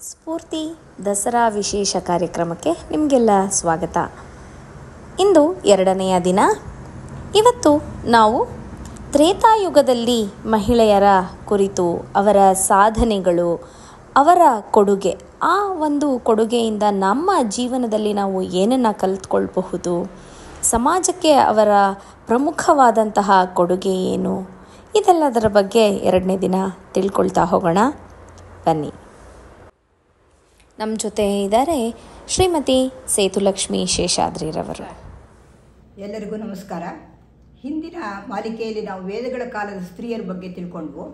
ಸ್ಫೂರ್ತಿ ದಸರಾ ವಿಶೇಷ ಕಾರ್ಯಕ್ರಮಕ್ಕೆ ನಿಮಗೆಲ್ಲ ಸ್ವಾಗತ. ಇಂದು 2ನೆಯ ದಿನ. ಇವತ್ತು ನಾವು ತ್ರೇತಾಯುಗದಲ್ಲಿ ಮಹಿಳೆಯರ ಕುರಿತು, ಅವರ ಸಾಧನೆಗಳು, ಅವರ ಕೊಡುಗೆ, ಆ ಒಂದು ಕೊಡುಗೆಯಿಂದ ನಮ್ಮ ಜೀವನದಲ್ಲಿ ನಾವು ಏನನ್ನು ಕಲಿತ್ಕೊಳ್ಬಹುದು, ಸಮಾಜಕ್ಕೆ ಅವರ ಪ್ರಮುಖವಾದಂತಹ ಕೊಡುಗೆ ಏನು, ಇದೆಲ್ಲದರ ಬಗ್ಗೆ 2ನೇ ದಿನ ತಿಳ್ಕೊಳ್ತಾ ಹೋಗೋಣ. ಬನ್ನಿ. ನಮ್ಮ ಜೊತೆ ಇದ್ದಾರೆ ಶ್ರೀಮತಿ ಸೇತುಲಕ್ಷ್ಮಿ ಶೇಷಾದ್ರಿರವರು. ಎಲ್ಲರಿಗೂ ನಮಸ್ಕಾರ. ಹಿಂದಿನ ಮಾಲಿಕೆಯಲ್ಲಿ ನಾವು ವೇದಗಳ ಕಾಲದ ಸ್ತ್ರೀಯರ ಬಗ್ಗೆ ತಿಳ್ಕೊಂಡ್ವು.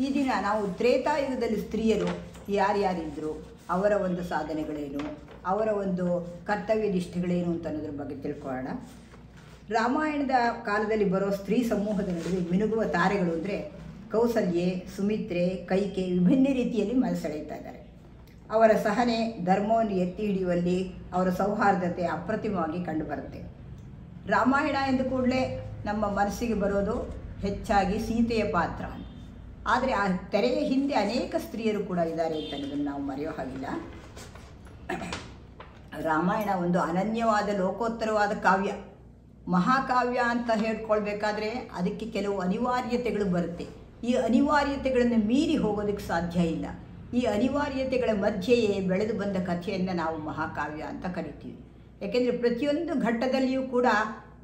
ಈ ದಿನ ನಾವು ತ್ರೇತಾಯುಗದಲ್ಲಿ ಸ್ತ್ರೀಯರು ಯಾರ್ಯಾರಿದ್ದರು, ಅವರ ಒಂದು ಸಾಧನೆಗಳೇನು, ಅವರ ಒಂದು ಕರ್ತವ್ಯ ನಿಷ್ಠೆಗಳೇನು ಅಂತ ಅನ್ನೋದ್ರ ಬಗ್ಗೆ ತಿಳ್ಕೊಳ್ಳೋಣ. ರಾಮಾಯಣದ ಕಾಲದಲ್ಲಿ ಬರೋ ಸ್ತ್ರೀ ಸಮೂಹದ ನಡುವೆ ಮಿನುಗುವ ತಾರೆಗಳು ಅಂದರೆ ಕೌಸಲ್ಯೆ, ಸುಮಿತ್ರೆ, ಕೈಕೆ ವಿಭಿನ್ನ ರೀತಿಯಲ್ಲಿ ಮನಸೆಳೆಯುತ್ತಾ ಇದ್ದಾರೆ. ಅವರ ಸಹನೆ, ಧರ್ಮವನ್ನು ಎತ್ತಿ ಹಿಡಿಯುವಲ್ಲಿ ಅವರ ಸೌಹಾರ್ದತೆ ಅಪ್ರತಿಮವಾಗಿ ಕಂಡುಬರುತ್ತೆ. ರಾಮಾಯಣ ಎಂದ ಕೂಡಲೇ ನಮ್ಮ ಮನಸ್ಸಿಗೆ ಬರೋದು ಹೆಚ್ಚಾಗಿ ಸೀತೆಯ ಪಾತ್ರ. ಆದರೆ ಆ ತೆರೆಯ ಹಿಂದೆ ಅನೇಕ ಸ್ತ್ರೀಯರು ಕೂಡ ಇದ್ದಾರೆ ಅಂತ ಅನ್ನೋದನ್ನು ನಾವು ಮರೆಯೋ ಹಾಗಿಲ್ಲ. ರಾಮಾಯಣ ಒಂದು ಅನನ್ಯವಾದ ಲೋಕೋತ್ತರವಾದ ಕಾವ್ಯ, ಮಹಾಕಾವ್ಯ ಅಂತ ಹೇಳ್ಕೊಳ್ಬೇಕಾದ್ರೆ ಅದಕ್ಕೆ ಕೆಲವು ಅನಿವಾರ್ಯತೆಗಳು ಬರುತ್ತೆ. ಈ ಅನಿವಾರ್ಯತೆಗಳನ್ನು ಮೀರಿ ಹೋಗೋದಕ್ಕೆ ಸಾಧ್ಯ ಇಲ್ಲ. ಈ ಅನಿವಾರ್ಯತೆಗಳ ಮಧ್ಯೆಯೇ ಬೆಳೆದು ಬಂದ ಕಥೆಯನ್ನು ನಾವು ಮಹಾಕಾವ್ಯ ಅಂತ ಕರಿತೀವಿ. ಯಾಕೆಂದರೆ ಪ್ರತಿಯೊಂದು ಘಟ್ಟದಲ್ಲಿಯೂ ಕೂಡ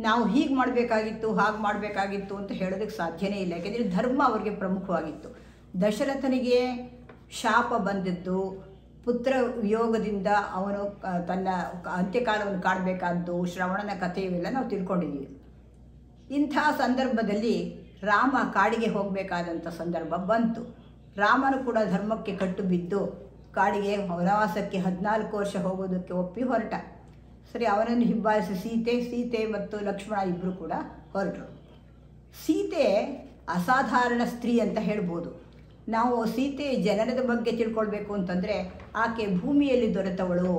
ನಾವು ಹೀಗೆ ಮಾಡಬೇಕಾಗಿತ್ತು, ಹಾಗೆ ಮಾಡಬೇಕಾಗಿತ್ತು ಅಂತ ಹೇಳೋದಕ್ಕೆ ಸಾಧ್ಯನೇ ಇಲ್ಲ. ಯಾಕೆಂದರೆ ಧರ್ಮ ಅವರಿಗೆ ಪ್ರಮುಖವಾಗಿತ್ತು. ದಶರಥನಿಗೆ ಶಾಪ ಬಂದದ್ದು, ಪುತ್ರ ವಿಯೋಗದಿಂದ ಅವನು ತನ್ನ ಅಂತ್ಯಕಾಲವನ್ನು ಕಾಣಬೇಕಾದ್ದು, ಶ್ರವಣನ ಕಥೆ ಇವೆಲ್ಲ ನಾವು ತಿಳ್ಕೊಂಡಿದ್ದೀವಿ. ಇಂಥ ಸಂದರ್ಭದಲ್ಲಿ ರಾಮ ಕಾಡಿಗೆ ಹೋಗಬೇಕಾದಂಥ ಸಂದರ್ಭ ಬಂತು. ರಾಮನು ಕೂಡ ಧರ್ಮಕ್ಕೆ ಕಟ್ಟು ಬಿದ್ದು ಕಾಡಿಗೆ ವನವಾಸಕ್ಕೆ 14 ವರ್ಷ ಹೋಗೋದಕ್ಕೆ ಒಪ್ಪಿ ಹೊರಟ. ಸರಿ, ಅವನನ್ನು ಹಿಂಬಾಲಿಸಿ ಸೀತೆ ಮತ್ತು ಲಕ್ಷ್ಮಣ ಇಬ್ಬರು ಕೂಡ ಹೊರಟರು. ಸೀತೆ ಅಸಾಧಾರಣ ಸ್ತ್ರೀ ಅಂತ ಹೇಳ್ಬೋದು. ನಾವು ಸೀತೆ ಜನನದ ಬಗ್ಗೆ ತಿಳ್ಕೊಳ್ಬೇಕು ಅಂತಂದರೆ ಆಕೆ ಭೂಮಿಯಲ್ಲಿ ದೊರೆತವಳು,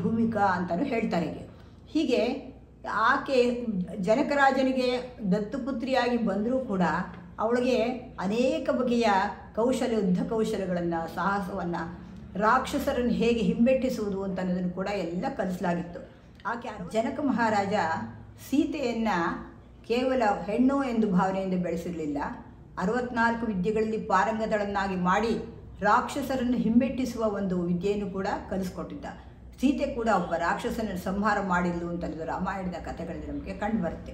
ಭೂಮಿಕಾ ಅಂತಲೂ ಹೇಳ್ತಾರೆ. ಹೀಗೆ ಆಕೆ ಜನಕರಾಜನಿಗೆ ದತ್ತುಪುತ್ರಿಯಾಗಿ ಬಂದರೂ ಕೂಡ ಅವಳಿಗೆ ಅನೇಕ ಬಗೆಯ ಯುದ್ಧ ಕೌಶಲಗಳನ್ನು, ಸಾಹಸವನ್ನು, ರಾಕ್ಷಸರನ್ನು ಹೇಗೆ ಹಿಮ್ಮೆಟ್ಟಿಸುವುದು ಅಂತ ಅನ್ನೋದನ್ನು ಕೂಡ ಎಲ್ಲ ಕಲಿಸಲಾಗಿತ್ತು. ಆಕೆ ಜನಕ ಮಹಾರಾಜ ಸೀತೆಯನ್ನು ಕೇವಲ ಹೆಣ್ಣು ಎಂದು ಭಾವನೆಯಿಂದ ಬೆಳೆಸಿರಲಿಲ್ಲ. 64 ವಿದ್ಯೆಗಳಲ್ಲಿ ಪಾರಂಗತಳನ್ನಾಗಿ ಮಾಡಿ ರಾಕ್ಷಸರನ್ನು ಹಿಮ್ಮೆಟ್ಟಿಸುವ ಒಂದು ವಿದ್ಯೆಯನ್ನು ಕೂಡ ಕಲಿಸ್ಕೊಟ್ಟಿದ್ದ. ಸೀತೆ ಕೂಡ ಒಬ್ಬ ರಾಕ್ಷಸನನ್ನು ಸಂಹಾರ ಮಾಡಿದ್ಲು ಅಂತ ಅನ್ನೋದು ರಾಮಾಯಣದ ಕಥೆಗಳಲ್ಲಿ ನಮಗೆ ಕಂಡು ಬರುತ್ತೆ.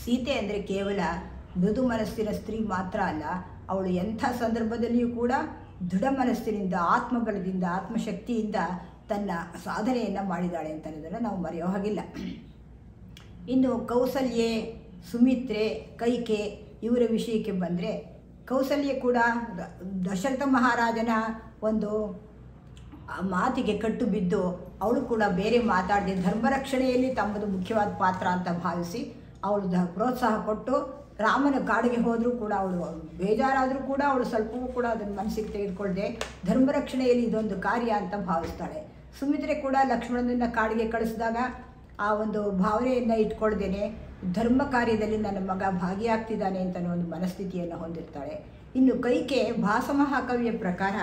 ಸೀತೆ ಅಂದರೆ ಕೇವಲ ಮೃದು ಮನಸ್ಸಿನ ಸ್ತ್ರೀ ಮಾತ್ರ ಅಲ್ಲ, ಅವಳು ಎಂಥ ಸಂದರ್ಭದಲ್ಲಿಯೂ ಕೂಡ ದೃಢ ಮನಸ್ಸಿನಿಂದ, ಆತ್ಮಬಲದಿಂದ, ಆತ್ಮಶಕ್ತಿಯಿಂದ ತನ್ನ ಸಾಧನೆಯನ್ನು ಮಾಡಿದ್ದಾಳೆ ಅಂತ ಅನ್ನೋದನ್ನು ನಾವು ಮರೆಯೋ ಹಾಗಿಲ್ಲ. ಇನ್ನು ಕೌಸಲ್ಯೆ, ಸುಮಿತ್ರೆ, ಕೈಕೆ ಇವರ ವಿಷಯಕ್ಕೆ ಬಂದರೆ, ಕೌಸಲ್ಯೆ ಕೂಡ ದಶರಥ ಮಹಾರಾಜನ ಒಂದು ಮಾತಿಗೆ ಕಟ್ಟು ಬಿದ್ದು ಅವಳು ಕೂಡ ಬೇರೆ ಮಾತಾಡದೆ ಧರ್ಮರಕ್ಷಣೆಯಲ್ಲಿ ತಮ್ಮದು ಮುಖ್ಯವಾದ ಪಾತ್ರ ಅಂತ ಭಾವಿಸಿ ಅವಳು ಪ್ರೋತ್ಸಾಹ ಕೊಟ್ಟು ರಾಮನ ಕಾಡಿಗೆ ಹೋದರೂ ಕೂಡ ಅವಳು ಬೇಜಾರಾದರೂ ಕೂಡ ಅವಳು ಸ್ವಲ್ಪವೂ ಕೂಡ ಅದನ್ನು ಮನಸ್ಸಿಗೆ ತೆಗೆದುಕೊಳ್ಳದೆ ಧರ್ಮರಕ್ಷಣೆಯಲ್ಲಿ ಇದೊಂದು ಕಾರ್ಯ ಅಂತ ಭಾವಿಸ್ತಾಳೆ. ಸುಮಿತ್ರೆ ಕೂಡ ಲಕ್ಷ್ಮಣನನ್ನು ಕಾಡಿಗೆ ಕಳಿಸಿದಾಗ ಆ ಒಂದು ಭಾವನೆಯನ್ನು ಇಟ್ಕೊಳ್ದೇನೆ ಧರ್ಮ ಕಾರ್ಯದಲ್ಲಿ ನನ್ನ ಮಗ ಭಾಗಿಯಾಗ್ತಿದ್ದಾನೆ ಅಂತ ಒಂದು ಮನಸ್ಥಿತಿಯನ್ನು ಹೊಂದಿರ್ತಾಳೆ. ಇನ್ನು ಕೈಕೆ ಭಾಸಮಹಾಕವಿಯ ಪ್ರಕಾರ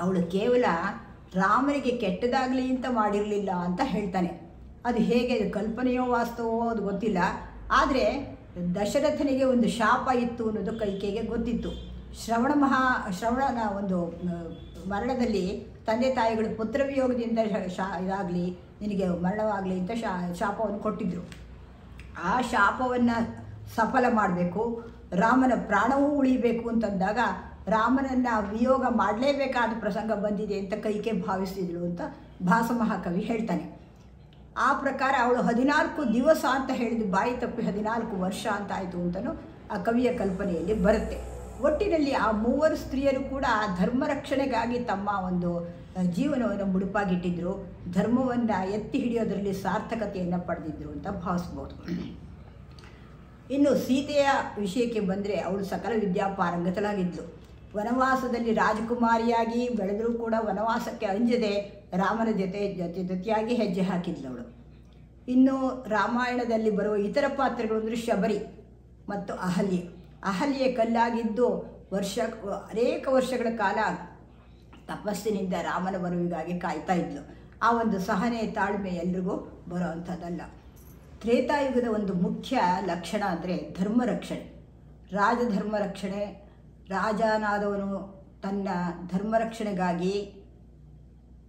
ಅವಳು ಕೇವಲ ರಾಮನಿಗೆ ಕೆಟ್ಟದಾಗಲಿ ಅಂತ ಮಾಡಿರಲಿಲ್ಲ ಅಂತ ಹೇಳ್ತಾನೆ. ಅದು ಹೇಗೆ, ಕಲ್ಪನೆಯೋ ವಾಸ್ತವೋ ಅದು ಗೊತ್ತಿಲ್ಲ. ಆದರೆ ದಶರಥನಿಗೆ ಒಂದು ಶಾಪ ಇತ್ತು ಅನ್ನೋದು ಕೈಕೆಗೆ ಗೊತ್ತಿತ್ತು. ಶ್ರವಣನ ಒಂದು ಮರಣದಲ್ಲಿ ತಂದೆ ತಾಯಿಗಳು ಪುತ್ರವಿಯೋಗದಿಂದ ಇದಾಗಲಿ, ನಿನಗೆ ಮರಣವಾಗಲಿ ಅಂತ ಶಾಪವನ್ನು ಕೊಟ್ಟಿದ್ದರು. ಆ ಶಾಪವನ್ನು ಸಫಲ ಮಾಡಬೇಕು, ರಾಮನ ಪ್ರಾಣವೂ ಉಳಿಬೇಕು ಅಂತಂದಾಗ ರಾಮನನ್ನು ವಿಯೋಗ ಮಾಡಲೇಬೇಕಾದ ಪ್ರಸಂಗ ಬಂದಿದೆ ಅಂತ ಕೈಕೆ ಭಾವಿಸಿದಳು ಅಂತ ಭಾಸಮಹಾಕವಿ ಹೇಳ್ತಾನೆ. ಆ ಪ್ರಕಾರ ಅವಳು 14 ದಿವಸ ಅಂತ ಹೇಳಿದ್ದು ಬಾಯಿ ತಪ್ಪಿ 14 ವರ್ಷ ಅಂತ ಆಯಿತು ಅಂತಲೂ ಆ ಕವಿಯ ಕಲ್ಪನೆಯಲ್ಲಿ ಬರುತ್ತೆ. ಒಟ್ಟಿನಲ್ಲಿ ಆ 3 ಸ್ತ್ರೀಯರು ಕೂಡ ಧರ್ಮ ರಕ್ಷಣೆಗಾಗಿ ತಮ್ಮ ಒಂದು ಜೀವನವನ್ನು ಮುಡುಪಾಗಿಟ್ಟಿದ್ರು, ಧರ್ಮವನ್ನು ಎತ್ತಿ ಹಿಡಿಯೋದರಲ್ಲಿ ಸಾರ್ಥಕತೆಯನ್ನು ಪಡೆದಿದ್ರು ಅಂತ ಭಾವಿಸ್ಬೋದು. ಇನ್ನು ಸೀತೆಯ ವಿಷಯಕ್ಕೆ ಬಂದರೆ ಅವಳು ಸಕಲ ವಿದ್ಯಾಪಾರಂಗತಳಾಗಿದ್ಲು. ವನವಾಸದಲ್ಲಿ ರಾಜಕುಮಾರಿಯಾಗಿ ಬೆಳೆದರೂ ಕೂಡ ವನವಾಸಕ್ಕೆ ಅಂಜದೆ ರಾಮನ ಜೊತೆಯಾಗಿ ಹೆಜ್ಜೆ ಹಾಕಿದ್ಲವಳು. ಇನ್ನು ರಾಮಾಯಣದಲ್ಲಿ ಬರುವ ಇತರ ಪಾತ್ರಗಳು ಅಂದರೆ ಶಬರಿ ಮತ್ತು ಅಹಲ್ಯೆ ಕಲ್ಲಾಗಿದ್ದು ಅನೇಕ ವರ್ಷಗಳ ಕಾಲ ತಪಸ್ಸಿನಿಂದ ರಾಮನ ಬರುವಿಗಾಗಿ ಕಾಯ್ತಾ ಇದ್ಲು. ಆ ಒಂದು ಸಹನೆ ತಾಳ್ಮೆ ಎಲ್ರಿಗೂ ಬರೋ ಅಂಥದ್ದಲ್ಲ. ತ್ರೇತಾಯುಗದ ಒಂದು ಮುಖ್ಯ ಲಕ್ಷಣ ಅಂದರೆ ಧರ್ಮರಕ್ಷಣೆ, ರಾಜಧರ್ಮ ರಕ್ಷಣೆ. ರಾಜನಾದವನು ತನ್ನ ಧರ್ಮರಕ್ಷಣೆಗಾಗಿ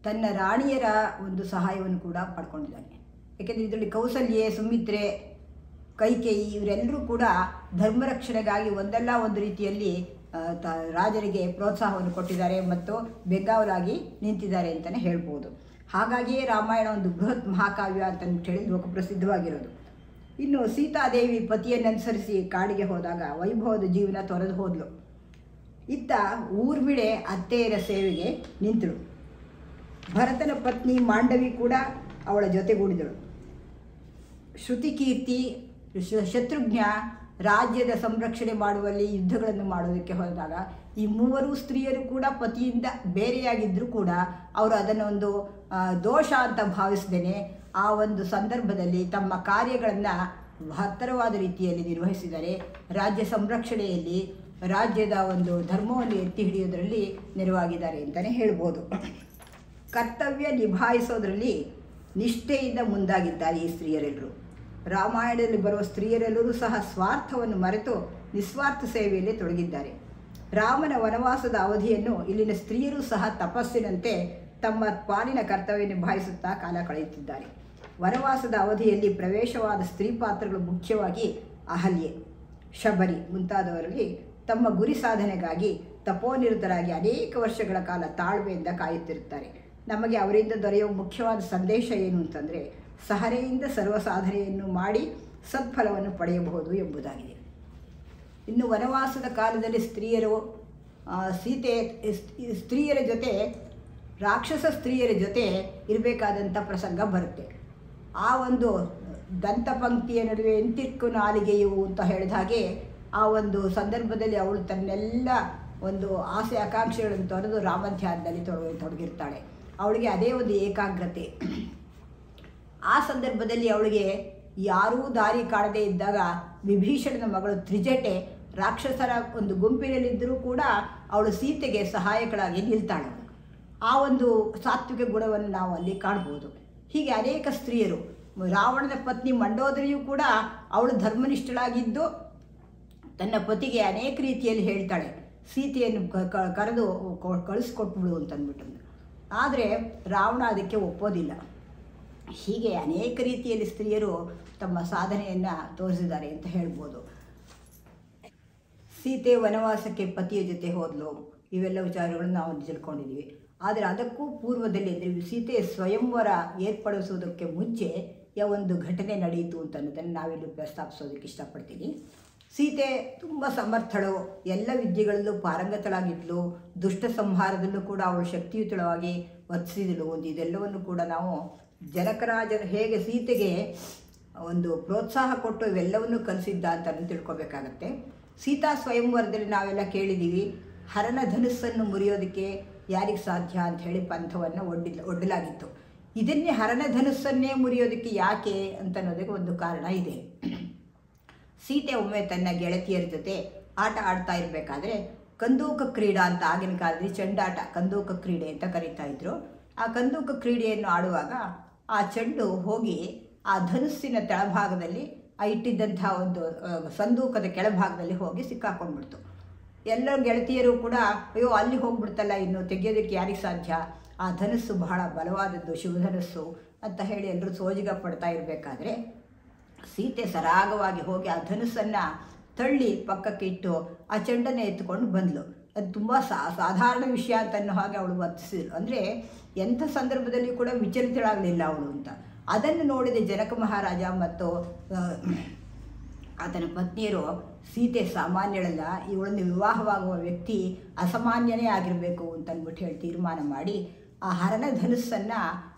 ತನ್ನ ರಾಣಿಯರ ಒಂದು ಸಹಾಯವನ್ನು ಕೂಡ ಪಡ್ಕೊಂಡಿದ್ದಾನೆ. ಏಕೆಂದರೆ ಇದರಲ್ಲಿ ಕೌಸಲ್ಯೆ, ಸುಮಿತ್ರೆ, ಕೈಕೇಯಿ ಇವರೆಲ್ಲರೂ ಕೂಡ ಧರ್ಮರಕ್ಷಣೆಗಾಗಿ ಒಂದಲ್ಲ ಒಂದು ರೀತಿಯಲ್ಲಿ ರಾಜರಿಗೆ ಪ್ರೋತ್ಸಾಹವನ್ನು ಕೊಟ್ಟಿದ್ದಾರೆ ಮತ್ತು ಬೆಂಗಾವಲಾಗಿ ನಿಂತಿದ್ದಾರೆ ಅಂತಲೇ ಹೇಳ್ಬೋದು. ಹಾಗಾಗಿಯೇ ರಾಮಾಯಣ ಒಂದು ಬೃಹತ್ ಮಹಾಕಾವ್ಯ ಅಂತ ಹೇಳಿ ಲೋಕಪ್ರಸಿದ್ಧವಾಗಿರೋದು. ಇನ್ನು ಸೀತಾದೇವಿ ಪತಿಯನ್ನನುಸರಿಸಿ ಕಾಡಿಗೆ ಹೋದಾಗ ವೈಭವದ ಜೀವನ ತೊರೆದು ಹೋದ್ಲು. ಇತ್ತ ಊರ್ಮಿಳೆ ಅತ್ತೆಯರ ಸೇವೆಗೆ ನಿಂತಳು. ಭರತನ ಪತ್ನಿ ಮಾಂಡವಿ ಕೂಡ ಅವಳ ಜೊತೆಗೂಡಿದಳು. ಶ್ರುತಿಕೀರ್ತಿ, ಶತ್ರುಘ್ನ ರಾಜ್ಯದ ಸಂರಕ್ಷಣೆ ಮಾಡುವಲ್ಲಿ ಯುದ್ಧಗಳನ್ನು ಮಾಡೋದಕ್ಕೆ ಹೋದಾಗ ಈ ಮೂವರು ಸ್ತ್ರೀಯರು ಕೂಡ ಪತಿಯಿಂದ ಬೇರೆಯಾಗಿದ್ದರೂ ಕೂಡ ಅವರು ಅದನ್ನೊಂದು ದೋಷ ಅಂತ ಭಾವಿಸದೇನೆ ಆ ಒಂದು ಸಂದರ್ಭದಲ್ಲಿ ತಮ್ಮ ಕಾರ್ಯಗಳನ್ನು ಮಹತ್ತರವಾದ ರೀತಿಯಲ್ಲಿ ನಿರ್ವಹಿಸಿದ್ದಾರೆ. ರಾಜ್ಯ ಸಂರಕ್ಷಣೆಯಲ್ಲಿ ರಾಜ್ಯದ ಒಂದು ಧರ್ಮವನ್ನು ಎತ್ತಿ ಹಿಡಿಯೋದರಲ್ಲಿ ನೆರವಾಗಿದ್ದಾರೆ ಅಂತಲೇ ಹೇಳ್ಬೋದು. ಕರ್ತವ್ಯ ನಿಭಾಯಿಸೋದರಲ್ಲಿ ನಿಷ್ಠೆಯಿಂದ ಮುಂದಾಗಿದ್ದಾರೆ ಈ ಸ್ತ್ರೀಯರೆಲ್ಲರೂ. ರಾಮಾಯಣದಲ್ಲಿ ಬರುವ ಸ್ತ್ರೀಯರೆಲ್ಲರೂ ಸಹ ಸ್ವಾರ್ಥವನ್ನು ಮರೆತು ನಿಸ್ವಾರ್ಥ ಸೇವೆಯಲ್ಲಿ ತೊಡಗಿದ್ದಾರೆ. ರಾಮನ ವನವಾಸದ ಅವಧಿಯನ್ನು ಇಲ್ಲಿನ ಸ್ತ್ರೀಯರೂ ಸಹ ತಪಸ್ಸಿನಂತೆ ತಮ್ಮ ಪಾಲಿನ ಕರ್ತವ್ಯ ನಿಭಾಯಿಸುತ್ತಾ ಕಾಲ ಕಳೆಯುತ್ತಿದ್ದಾರೆ. ವನವಾಸದ ಅವಧಿಯಲ್ಲಿ ಪ್ರವೇಶವಾದ ಸ್ತ್ರೀ ಪಾತ್ರಗಳು ಮುಖ್ಯವಾಗಿ ಅಹಲ್ಯೆ, ಶಬರಿ ಮುಂತಾದವರಲ್ಲಿ ತಮ್ಮ ಗುರಿ ಸಾಧನೆಗಾಗಿ ತಪೋನಿರತರಾಗಿ ಅನೇಕ ವರ್ಷಗಳ ಕಾಲ ತಾಳ್ಮೆಯಿಂದ ಕಾಯುತ್ತಿರುತ್ತಾರೆ. ನಮಗೆ ಅವರಿಂದ ದೊರೆಯುವ ಮುಖ್ಯವಾದ ಸಂದೇಶ ಏನು ಅಂತಂದರೆ ಸಹನೆಯಿಂದ ಸರ್ವ ಸಾಧನೆಯನ್ನು ಮಾಡಿ ಸತ್ಫಲವನ್ನು ಪಡೆಯಬಹುದು ಎಂಬುದಾಗಿದೆ. ಇನ್ನು ವನವಾಸದ ಕಾಲದಲ್ಲಿ ಸ್ತ್ರೀಯರ ಜೊತೆ ರಾಕ್ಷಸ ಸ್ತ್ರೀಯರ ಜೊತೆ ಇರಬೇಕಾದಂಥ ಪ್ರಸಂಗ ಬರುತ್ತೆ. ಆ ಒಂದು ದಂತಪಂಕ್ತಿಯ ನಡುವೆ ಎಂತಿಕ್ಕು ನಾಲಿಗೆಯು ಅಂತ ಹೇಳಿದ ಹಾಗೆ ಆ ಒಂದು ಸಂದರ್ಭದಲ್ಲಿ ಅವಳು ತನ್ನೆಲ್ಲ ಒಂದು ಆಸೆ ಆಕಾಂಕ್ಷೆಗಳನ್ನು ತೊರೆದು ರಾಮಧ್ಯಾನದಲ್ಲಿ ತೊಡಗಿರ್ತಾಳೆ. ಅವಳಿಗೆ ಅದೇ ಒಂದು ಏಕಾಗ್ರತೆ. ಆ ಸಂದರ್ಭದಲ್ಲಿ ಅವಳಿಗೆ ಯಾರೂ ದಾರಿ ಕಾಣದೇ ಇದ್ದಾಗ ವಿಭೀಷಣನ ಮಗಳು ತ್ರಿಜಟೆ ರಾಕ್ಷಸರ ಒಂದು ಗುಂಪಿನಲ್ಲಿದ್ದರೂ ಕೂಡ ಅವಳು ಸೀತೆಗೆ ಸಹಾಯಕಳಾಗಿ ನಿಲ್ತಾಳೆ. ಆ ಒಂದು ಸಾತ್ವಿಕ ಗುಣವನ್ನು ನಾವು ಅಲ್ಲಿ ಕಾಣ್ಬೋದು. ಹೀಗೆ ಅನೇಕ ಸ್ತ್ರೀಯರು, ರಾವಣನ ಪತ್ನಿ ಮಂಡೋದರಿಯೂ ಕೂಡ ಅವಳು ಧರ್ಮನಿಷ್ಠಳಾಗಿದ್ದು ತನ್ನ ಪತಿಗೆ ಅನೇಕ ರೀತಿಯಲ್ಲಿ ಹೇಳ್ತಾಳೆ, ಸೀತೆಯನ್ನು ಕರೆದು ಕಳಿಸ್ಕೊಟ್ಬಿಡು ಅಂತಂದ್ಬಿಟ್ಟು. ಆದರೆ ರಾವಣ ಅದಕ್ಕೆ ಒಪ್ಪೋದಿಲ್ಲ. ಹೀಗೆ ಅನೇಕ ರೀತಿಯಲ್ಲಿ ಸ್ತ್ರೀಯರು ತಮ್ಮ ಸಾಧನೆಯನ್ನು ತೋರಿಸಿದ್ದಾರೆ ಅಂತ ಹೇಳ್ಬೋದು. ಸೀತೆ ವನವಾಸಕ್ಕೆ ಪತಿಯ ಜೊತೆ ಹೋದ್ಲು, ಇವೆಲ್ಲ ವಿಚಾರಗಳನ್ನು ನಾವು ತಿಳ್ಕೊಂಡಿದ್ದೀವಿ. ಆದರೆ ಅದಕ್ಕೂ ಪೂರ್ವದಲ್ಲಿ ಅಂದರೆ ಸೀತೆ ಸ್ವಯಂವರ ಏರ್ಪಡಿಸೋದಕ್ಕೆ ಮುಂಚೆ ಒಂದು ಘಟನೆ ನಡೆಯಿತು ಅಂತ ಅನ್ನೋದನ್ನು ನಾವಿಲ್ಲಿ ಪ್ರಸ್ತಾಪಿಸೋದಕ್ಕೆ ಇಷ್ಟಪಡ್ತೀನಿ. ಸೀತೆ ತುಂಬ ಸಮರ್ಥಳು, ಎಲ್ಲ ವಿದ್ಯೆಗಳಲ್ಲೂ ಪಾರಂಗತಳಾಗಿದ್ಲು, ದುಷ್ಟ ಸಂಹಾರದಲ್ಲೂ ಕೂಡ ಅವಳು ಶಕ್ತಿಯುತಳವಾಗಿ ವರ್ತಿಸಿದಳು. ಇದೆಲ್ಲವನ್ನು ಕೂಡ ನಾವು ಜನಕರಾಜರು ಹೇಗೆ ಸೀತೆಗೆ ಒಂದು ಪ್ರೋತ್ಸಾಹ ಕೊಟ್ಟು ಇವೆಲ್ಲವನ್ನು ಕಲಿಸಿದ್ದ ಅಂತ ತಿಳ್ಕೊಬೇಕಾಗತ್ತೆ. ಸೀತಾ ಸ್ವಯಂವರದಲ್ಲಿ ನಾವೆಲ್ಲ ಕೇಳಿದ್ದೀವಿ, ಹರನ ಧನುಸ್ಸನ್ನು ಮುರಿಯೋದಕ್ಕೆ ಯಾರಿಗೆ ಸಾಧ್ಯ ಅಂತ ಹೇಳಿ ಪಂಥವನ್ನು ಒಡ್ಡಲಾಗಿತ್ತು. ಇದನ್ನೇ ಹರನ ಧನುಸ್ಸನ್ನೇ ಮುರಿಯೋದಕ್ಕೆ ಯಾಕೆ ಅಂತ ಅನ್ನೋದಕ್ಕೆ ಒಂದು ಕಾರಣ ಇದೆ. ಸೀತೆ ಒಮ್ಮೆ ತನ್ನ ಗೆಳತಿಯರ ಜೊತೆ ಆಟ ಆಡ್ತಾ ಇರಬೇಕಾದ್ರೆ ಕಂದೂಕ ಕ್ರೀಡಾ ಅಂತ ಆಗಿನ ಕಾಲದಲ್ಲಿ ಚೆಂಡಾಟ ಕಂದೂಕ ಕ್ರೀಡೆ ಅಂತ ಕರೀತಾ ಇದ್ರು. ಆ ಕಂದೂಕ ಕ್ರೀಡೆಯನ್ನು ಆಡುವಾಗ ಆ ಚೆಂಡು ಹೋಗಿ ಆ ಧನುಸ್ಸಿನ ಕೆಳಭಾಗದಲ್ಲಿ ಇಟ್ಟಿದ್ದಂಥ ಒಂದು ಸಂದೂಕದ ಕೆಳಭಾಗದಲ್ಲಿ ಹೋಗಿ ಸಿಕ್ಕಾಕೊಂಡ್ಬಿಡ್ತು. ಎಲ್ಲ ಗೆಳತಿಯರು ಕೂಡ ಅಯ್ಯೋ ಅಲ್ಲಿ ಹೋಗ್ಬಿಡ್ತಲ್ಲ, ಇನ್ನು ತೆಗೆಯೋದಕ್ಕೆ ಯಾರಿಗೆ ಸಾಧ್ಯ, ಆ ಧನುಸ್ಸು ಬಹಳ ಬಲವಾದದ್ದು, ಶಿವಧನುಸ್ಸು ಅಂತ ಹೇಳಿ ಎಲ್ಲರೂ ಸೋಜಿಗ ಪಡ್ತಾ ಇರಬೇಕಾದ್ರೆ ಸೀತೆ ಸರಾಗವಾಗಿ ಹೋಗಿ ಆ ಧನುಸ್ಸನ್ನು ತಳ್ಳಿ ಪಕ್ಕಕ್ಕೆ ಇಟ್ಟು ಆ ಚೆಂಡನ್ನು ಎತ್ತುಕೊಂಡು ಬಂದಳು. ಅದು ತುಂಬ ಸಾಧಾರಣ ವಿಷಯ ಅಂತ ಅನ್ನೋ ಹಾಗೆ ಅವಳು ವರ್ತಿಸಿದಳು. ಅಂದರೆ ಎಂಥ ಸಂದರ್ಭದಲ್ಲಿ ಕೂಡ ವಿಚಲಿತಳಾಗಲಿಲ್ಲ ಅವಳು ಅಂತ. ಅದನ್ನು ನೋಡಿದ ಜನಕ ಮಹಾರಾಜ ಮತ್ತು ಆತನ ಪತ್ನಿಯರು ಸೀತೆ ಸಾಮಾನ್ಯಳಲ್ಲ, ಇವಳನ್ನು ವಿವಾಹವಾಗುವ ವ್ಯಕ್ತಿ ಅಸಾಮಾನ್ಯನೇ ಆಗಿರಬೇಕು ಅಂತಂದ್ಬಿಟ್ಟು ಹೇಳಿ ತೀರ್ಮಾನ ಮಾಡಿ ಆ ಹರನ ಧನುಸ್ಸನ್ನು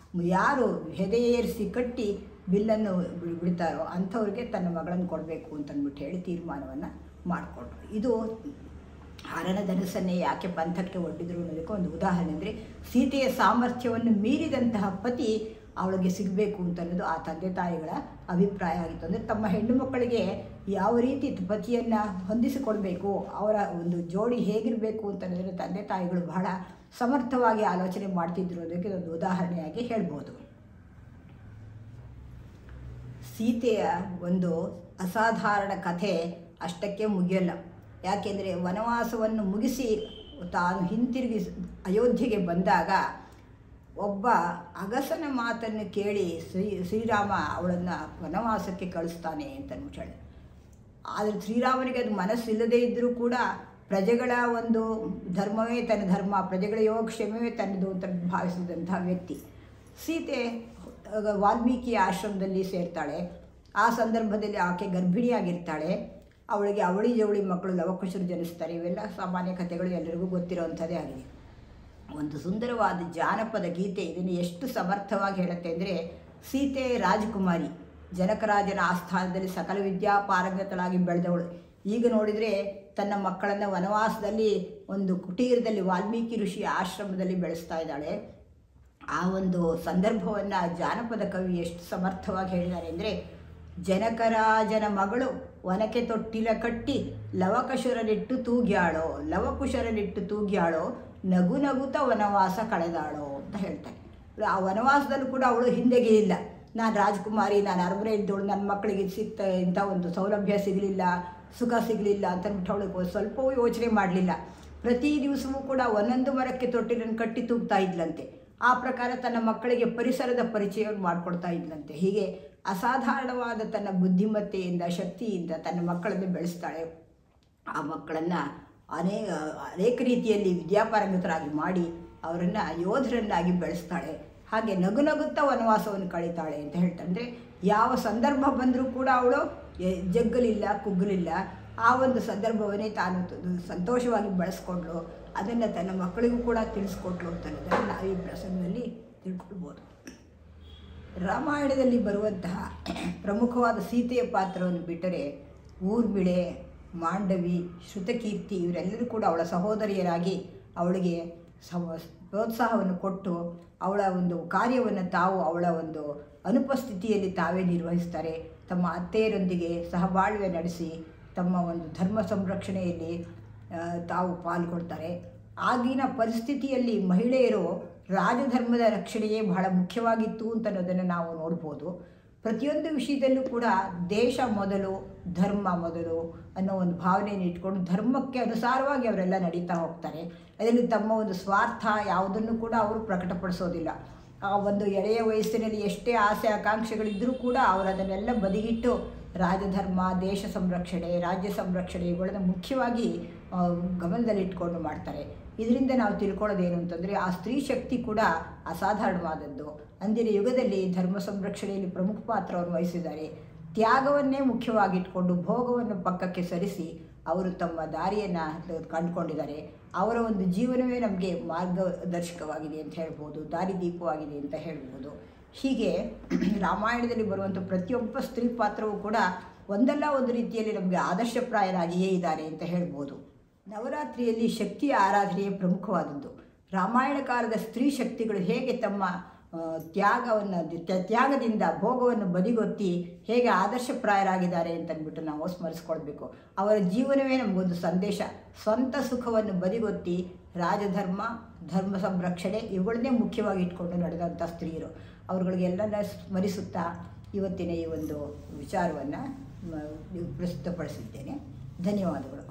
ಯಾರು ಹೆದೆಯೇರಿಸಿ ಕಟ್ಟಿ ಬಿಲ್ಲನ್ನು ಬಿಡ್ತಾರೋ ಅಂಥವ್ರಿಗೆ ತನ್ನ ಮಗಳನ್ನು ಕೊಡಬೇಕು ಅಂತಂದ್ಬಿಟ್ಟು ಹೇಳಿ ತೀರ್ಮಾನವನ್ನು ಮಾಡಿಕೊಟ್ರು. ಇದು ಹರನ ಧನುಸ್ಸನ್ನೇ ಯಾಕೆ ಪಂಥಕ್ಕೆ ಒಡ್ಡಿದ್ರು ಅನ್ನೋದಕ್ಕೆ ಒಂದು ಉದಾಹರಣೆ. ಅಂದರೆ ಸೀತೆಯ ಸಾಮರ್ಥ್ಯವನ್ನು ಮೀರಿದಂತಹ ಪತಿ ಅವಳಿಗೆ ಸಿಗಬೇಕು ಅಂತ ಅನ್ನೋದು ಆ ತಂದೆ ತಾಯಿಗಳ ಅಭಿಪ್ರಾಯ ಆಗಿತ್ತು. ಅಂದರೆ ತಮ್ಮ ಹೆಣ್ಣು ಮಕ್ಕಳಿಗೆ ಯಾವ ರೀತಿ ಪತಿಯನ್ನು ಹೊಂದಿಸಿಕೊಳ್ಬೇಕು, ಅವರ ಒಂದು ಜೋಡಿ ಹೇಗಿರಬೇಕು ಅಂತಂದರೆ ತಂದೆ ತಾಯಿಗಳು ಬಹಳ ಸಮರ್ಥವಾಗಿ ಆಲೋಚನೆ ಮಾಡ್ತಿದ್ರು ಅದಕ್ಕೆ ಒಂದು ಉದಾಹರಣೆಯಾಗಿ ಹೇಳ್ಬೋದು. ಸೀತೆಯ ಒಂದು ಅಸಾಧಾರಣ ಕಥೆ ಅಷ್ಟಕ್ಕೆ ಮುಗಿಯಲ್ಲ. ಯಾಕೆಂದರೆ ವನವಾಸವನ್ನು ಮುಗಿಸಿ ತಾನು ಹಿಂತಿರುಗಿ ಅಯೋಧ್ಯೆಗೆ ಬಂದಾಗ ಒಬ್ಬ ಅಗಸನ ಮಾತನ್ನು ಕೇಳಿ ಶ್ರೀರಾಮ ಅವಳನ್ನು ವನವಾಸಕ್ಕೆ ಕಳಿಸ್ತಾನೆ ಅಂತಂದು ಹೇಳಿ. ಆದರೆ ಶ್ರೀರಾಮನಿಗೆ ಅದು ಮನಸ್ಸಿಲ್ಲದೇ ಇದ್ದರೂ ಕೂಡ ಪ್ರಜೆಗಳ ಒಂದು ಧರ್ಮವೇ ತನ್ನ ಧರ್ಮ, ಪ್ರಜೆಗಳ ಯೋಗಕ್ಷೇಮವೇ ತನ್ನದು ಅಂತ ಭಾವಿಸಿದಂಥ ವ್ಯಕ್ತಿ. ಸೀತೆ ವಾಲ್ಮೀಕಿ ಆಶ್ರಮದಲ್ಲಿ ಸೇರ್ತಾಳೆ. ಆ ಸಂದರ್ಭದಲ್ಲಿ ಆಕೆ ಗರ್ಭಿಣಿಯಾಗಿರ್ತಾಳೆ. ಅವಳಿಗೆ ಅವಳಿ ಜವಳಿ ಮಕ್ಕಳು ಲವಕುಶರು ಜನಿಸ್ತಾರೆ. ಇವೆಲ್ಲ ಸಾಮಾನ್ಯ ಕಥೆಗಳು ಎಲ್ಲರಿಗೂ ಗೊತ್ತಿರೋವಂಥದ್ದೇ ಆಗಿದೆ. ಒಂದು ಸುಂದರವಾದ ಜಾನಪದ ಗೀತೆ ಇದನ್ನು ಎಷ್ಟು ಸಮರ್ಥವಾಗಿ ಹೇಳುತ್ತೆ ಅಂದರೆ, ಸೀತೆ ರಾಜಕುಮಾರಿ, ಜನಕರಾಜನ ಆಸ್ಥಾನದಲ್ಲಿ ಸಕಲ ವಿದ್ಯಾಪಾರಂಗತಳಾಗಿ ಬೆಳೆದವಳು. ಈಗ ನೋಡಿದರೆ ತನ್ನ ಮಕ್ಕಳನ್ನು ವನವಾಸದಲ್ಲಿ ಒಂದು ಕುಟೀರದಲ್ಲಿ ವಾಲ್ಮೀಕಿ ಋಷಿಯ ಆಶ್ರಮದಲ್ಲಿ ಬೆಳೆಸ್ತಾ ಇದ್ದಾಳೆ. ಆ ಒಂದು ಸಂದರ್ಭವನ್ನು ಜಾನಪದ ಕವಿ ಎಷ್ಟು ಸಮರ್ಥವಾಗಿ ಹೇಳಿದ್ದಾರೆ ಅಂದರೆ, ಜನಕರಾಜನ ಮಗಳು ವನಕ್ಕೆ ತೊಟ್ಟಿಲ ಕಟ್ಟಿ ಲವಕುಶರನಿಟ್ಟು ತೂಗ್ಯಾಳೋ ನಗು ನಗುತ್ತ ವನವಾಸ ಕಳೆದಾಳೋ ಅಂತ ಹೇಳ್ತಾರೆ. ಆ ವನವಾಸದಲ್ಲೂ ಕೂಡ ಅವಳು ಹಿಂದೆಗೆ ಇಲ್ಲ. ನಾನು ರಾಜಕುಮಾರಿ, ನಾನು ಅರಮನೆ ಇದ್ದವಳು, ನನ್ನ ಮಕ್ಕಳಿಗೆ ಇಂಥ ಒಂದು ಸೌಲಭ್ಯ ಸಿಗಲಿಲ್ಲ, ಸುಖ ಸಿಗಲಿಲ್ಲ ಅಂತಂದ್ಬಿಟ್ಟು ಅವಳಿಗೆ ಸ್ವಲ್ಪವೂ ಯೋಚನೆ ಮಾಡಲಿಲ್ಲ. ಪ್ರತಿ ದಿವಸವೂ ಕೂಡ ಒಂದೊಂದು ಮರಕ್ಕೆ ತೊಟ್ಟಿಲನ್ನು ಕಟ್ಟಿ ತೂಗ್ತಾ ಇದ್ಲಂತೆ. ಆ ಪ್ರಕಾರ ತನ್ನ ಮಕ್ಕಳಿಗೆ ಪರಿಸರದ ಪರಿಚಯವನ್ನು ಮಾಡಿಕೊಡ್ತಾ ಇದ್ಲಂತೆ. ಹೀಗೆ ಅಸಾಧಾರಣವಾದ ತನ್ನ ಬುದ್ಧಿಮತ್ತೆಯಿಂದ, ಶಕ್ತಿಯಿಂದ ತನ್ನ ಮಕ್ಕಳನ್ನು ಬೆಳೆಸ್ತಾಳೆ. ಆ ಮಕ್ಕಳನ್ನು ಅನೇಕ ರೀತಿಯಲ್ಲಿ ವಿದ್ಯಾಪಾರಂಗತರಾಗಿ ಮಾಡಿ ಅವರನ್ನು ಯೋಧರನ್ನಾಗಿ ಬೆಳೆಸ್ತಾಳೆ. ಹಾಗೆ ನಗು ನಗುತ್ತಾ ವನವಾಸವನ್ನು ಕಳೀತಾಳೆ ಅಂತ ಹೇಳ್ತಾರೆ. ಅಂದರೆ ಯಾವ ಸಂದರ್ಭ ಬಂದರೂ ಕೂಡ ಅವಳು ಜಗ್ಗಲಿಲ್ಲ, ಕುಗ್ಗಲಿಲ್ಲ. ಆ ಒಂದು ಸಂದರ್ಭವನ್ನೇ ತಾನು ಸಂತೋಷವಾಗಿ ಬೆಳೆಸ್ಕೊಂಡ್ಳು. ಅದನ್ನು ತನ್ನ ಮಕ್ಕಳಿಗೂ ಕೂಡ ತಿಳಿಸ್ಕೊಟ್ಲು ಅಂತ ಅನ್ನೋದನ್ನು ನಾವು ಈ ಪ್ರಸಂಗದಲ್ಲಿ ತಿಳ್ಕೊಳ್ಬೋದು. ರಾಮಾಯಣದಲ್ಲಿ ಬರುವಂತಹ ಪ್ರಮುಖವಾದ ಸೀತೆಯ ಪಾತ್ರವನ್ನು ಬಿಟ್ಟರೆ ಊರ್ಮಿಳೆ, ಮಾಂಡವಿ, ಶ್ರುತಕೀರ್ತಿ ಇವರೆಲ್ಲರೂ ಕೂಡ ಅವಳ ಸಹೋದರಿಯರಾಗಿ ಅವಳಿಗೆ ಪ್ರೋತ್ಸಾಹವನ್ನು ಕೊಟ್ಟು ಅವಳ ಒಂದು ಕಾರ್ಯವನ್ನು ಅವಳ ಒಂದು ಅನುಪಸ್ಥಿತಿಯಲ್ಲಿ ತಾವೇ ನಿರ್ವಹಿಸ್ತಾರೆ. ತಮ್ಮ ಅತ್ತೆಯರೊಂದಿಗೆ ಸಹಬಾಳ್ವೆ ನಡೆಸಿ ತಮ್ಮ ಒಂದು ಧರ್ಮ ಸಂರಕ್ಷಣೆಯಲ್ಲಿ ತಾವು ಪಾಲ್ಗೊಳ್ತಾರೆ. ಆಗಿನ ಪರಿಸ್ಥಿತಿಯಲ್ಲಿ ಮಹಿಳೆಯರು ರಾಜಧರ್ಮದ ರಕ್ಷಣೆಯೇ ಬಹಳ ಮುಖ್ಯವಾಗಿತ್ತು ಅಂತ ಅನ್ನೋದನ್ನು ನಾವು ನೋಡ್ಬೋದು. ಪ್ರತಿಯೊಂದು ವಿಷಯದಲ್ಲೂ ಕೂಡ ದೇಶ ಮೊದಲು, ಧರ್ಮ ಮೊದಲು ಅನ್ನೋ ಒಂದು ಭಾವನೆಯನ್ನು ಇಟ್ಕೊಂಡು ಧರ್ಮಕ್ಕೆ ಅನುಸಾರವಾಗಿ ಅವರೆಲ್ಲ ನಡೀತಾ ಹೋಗ್ತಾರೆ. ಅದರಲ್ಲಿ ತಮ್ಮ ಒಂದು ಸ್ವಾರ್ಥ ಯಾವುದನ್ನು ಕೂಡ ಅವರು ಪ್ರಕಟಪಡಿಸೋದಿಲ್ಲ. ಆ ಒಂದು ಎಳೆಯ ವಯಸ್ಸಿನಲ್ಲಿ ಎಷ್ಟೇ ಆಸೆ ಆಕಾಂಕ್ಷೆಗಳಿದ್ದರೂ ಕೂಡ ಅವರು ಅದನ್ನೆಲ್ಲ ಬದಿಗಿಟ್ಟು ರಾಜಧರ್ಮ, ದೇಶ ಸಂರಕ್ಷಣೆ, ರಾಜ್ಯ ಸಂರಕ್ಷಣೆ ಇವುಗಳನ್ನು ಮುಖ್ಯವಾಗಿ ಗಮನದಲ್ಲಿಟ್ಕೊಂಡು ಮಾಡ್ತಾರೆ. ಇದರಿಂದ ನಾವು ತಿಳ್ಕೊಳ್ಳೋದೇನು ಅಂತಂದರೆ, ಆ ಸ್ತ್ರೀ ಶಕ್ತಿ ಕೂಡ ಅಸಾಧಾರಣವಾದದ್ದು. ಅಂದಿನ ಯುಗದಲ್ಲಿ ಧರ್ಮ ಸಂರಕ್ಷಣೆಯಲ್ಲಿ ಪ್ರಮುಖ ಪಾತ್ರವನ್ನು ವಹಿಸಿದ್ದಾರೆ. ತ್ಯಾಗವನ್ನೇ ಮುಖ್ಯವಾಗಿಟ್ಕೊಂಡು ಭೋಗವನ್ನು ಪಕ್ಕಕ್ಕೆ ಸರಿಸಿ ಅವರು ತಮ್ಮ ದಾರಿಯನ್ನು ಕಂಡುಕೊಂಡಿದ್ದಾರೆ. ಅವರ ಒಂದು ಜೀವನವೇ ನಮಗೆ ಮಾರ್ಗದರ್ಶಕವಾಗಿದೆ ಅಂತ ಹೇಳ್ಬೋದು, ದಾರಿದೀಪವಾಗಿದೆ ಅಂತ ಹೇಳ್ಬೋದು. ಹೀಗೆ ರಾಮಾಯಣದಲ್ಲಿ ಬರುವಂಥ ಪ್ರತಿಯೊಬ್ಬ ಸ್ತ್ರೀ ಪಾತ್ರವೂ ಕೂಡ ಒಂದಲ್ಲ ಒಂದು ರೀತಿಯಲ್ಲಿ ನಮಗೆ ಆದರ್ಶಪ್ರಾಯರಾಗಿಯೇ ಇದ್ದಾರೆ ಅಂತ ಹೇಳ್ಬೋದು. ನವರಾತ್ರಿಯಲ್ಲಿ ಶಕ್ತಿಯ ಆರಾಧನೆಯೇ ಪ್ರಮುಖವಾದದ್ದು. ರಾಮಾಯಣ ಕಾಲದ ಸ್ತ್ರೀ ಶಕ್ತಿಗಳು ಹೇಗೆ ತಮ್ಮ ತ್ಯಾಗದಿಂದ ಭೋಗವನ್ನು ಬದಿಗೊತ್ತಿ ಹೇಗೆ ಆದರ್ಶಪ್ರಾಯರಾಗಿದ್ದಾರೆ ಅಂತಂದ್ಬಿಟ್ಟು ನಾವು ಸ್ಮರಿಸ್ಕೊಳ್ಬೇಕು. ಅವರ ಜೀವನವೇ ನಮಗೊಂದು ಸಂದೇಶ. ಸ್ವಂತ ಸುಖವನ್ನು ಬದಿಗೊತ್ತಿ ರಾಜಧರ್ಮ, ಧರ್ಮ ಸಂರಕ್ಷಣೆ ಇವುಗಳನ್ನೇ ಮುಖ್ಯವಾಗಿ ಇಟ್ಕೊಂಡು ನಡೆದಂಥ ಸ್ತ್ರೀಯರು. ಅವರುಗಳಿಗೆಲ್ಲ ಸ್ಮರಿಸುತ್ತಾ ಇವತ್ತಿನ ಈ ಒಂದು ವಿಚಾರವನ್ನು ಪ್ರಸ್ತುತಪಡಿಸಿದ್ದೇನೆ. ಧನ್ಯವಾದಗಳು.